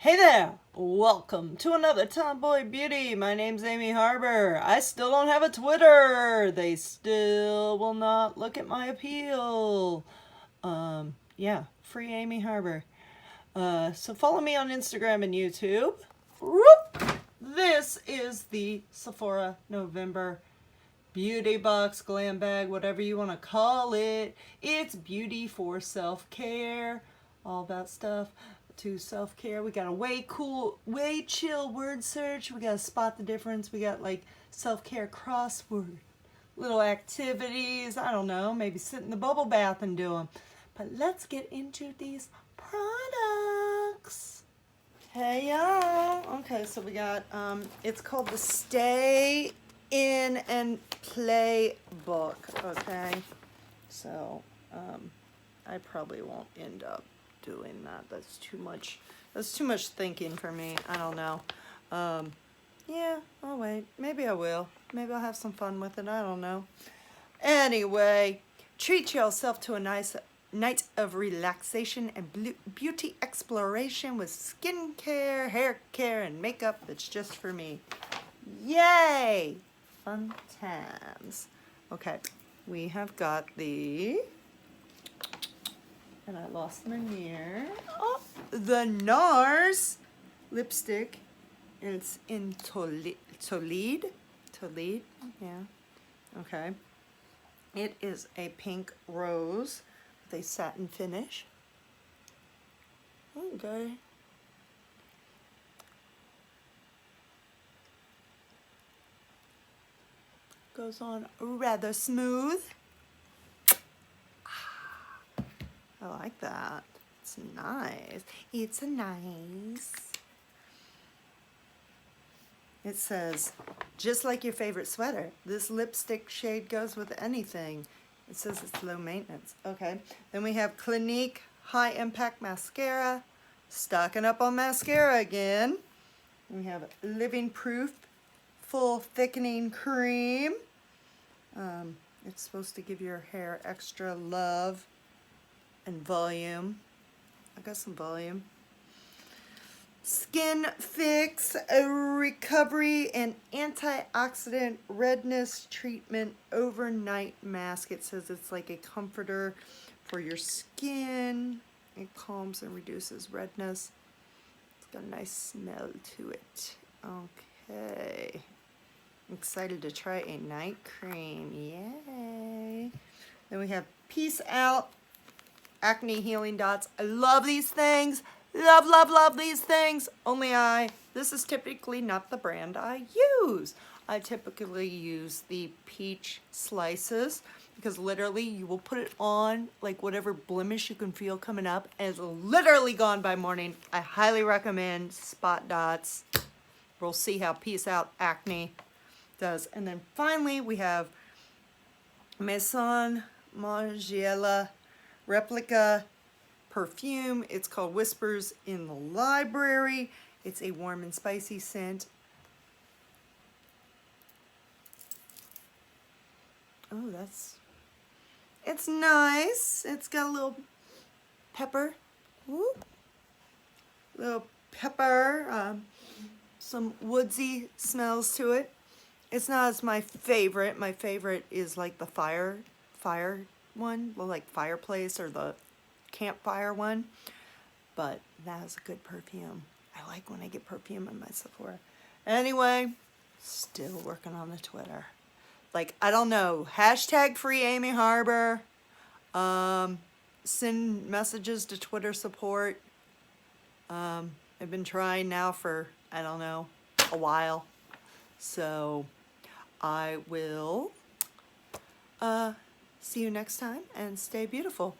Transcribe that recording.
Hey there! Welcome to another Tomboy Beauty. My name's Amy Harber. I still don't have a Twitter. They still will not look at my appeal. Yeah, free Amy Harber. So follow me on Instagram and YouTube. Whoop! This is the Sephora November beauty box, glam bag, whatever you want to call it. It's beauty for self-care, all that stuff to self-care. We got a way chill word search. We got to spot the difference. We got like self-care crossword, little activities. I don't know, maybe sit in the bubble bath and do them. But let's get into these products. Hey y'all. Okay, so we got, it's called the Stay In and Play book. Okay, so I probably won't end up doing that. That's too much thinking for me. I don't know. Yeah, I'll wait. Maybe I will. Maybe I'll have some fun with it. I don't know. Anyway, treat yourself to a nice night of relaxation and beauty exploration with skincare, hair care, and makeup that's just for me. Yay! Fun times. Okay, we have got the, and I lost my mirror. Oh, the Nars lipstick. And it's in Tolide, yeah. Okay. It is a pink rose with a satin finish. Okay. Goes on rather smooth. I like that. It's nice. It's a nice. It says, just like your favorite sweater, this lipstick shade goes with anything. It says it's low maintenance. Okay. Then we have Clinique High Impact Mascara. Stocking up on mascara again. We have Living Proof Full Thickening Cream. It's supposed to give your hair extra love and volume. I got some volume. SkinFix Recovery and Antioxidant Redness Treatment Overnight Mask. It says it's like a comforter for your skin. It calms and reduces redness. It's got a nice smell to it. Okay. I'm excited to try a night cream. Yay. Then we have PeaceOut Acne Healing Dots. I love these things. Love, love, love these things. This is typically not the brand I use. I typically use the peach slices because literally you will put it on like whatever blemish you can feel coming up and it's literally gone by morning. I highly recommend Spot Dots. We'll see how PeaceOut Acne does. And then finally we have Maison Margiela Replica perfume. It's called Whispers in the Library. It's a warm and spicy scent. Oh, it's nice. It's got a little pepper. Woo. Little pepper. Some woodsy smells to it. It's not as my favorite. My favorite is like the fire one, like fireplace or the campfire one, but that is a good perfume. I like when I get perfume in my Sephora. Anyway, still working on the Twitter. Like, I don't know, hashtag free Amy Harber. Send messages to Twitter support. I've been trying now for, I don't know, a while. So I will see you next time and stay beautiful.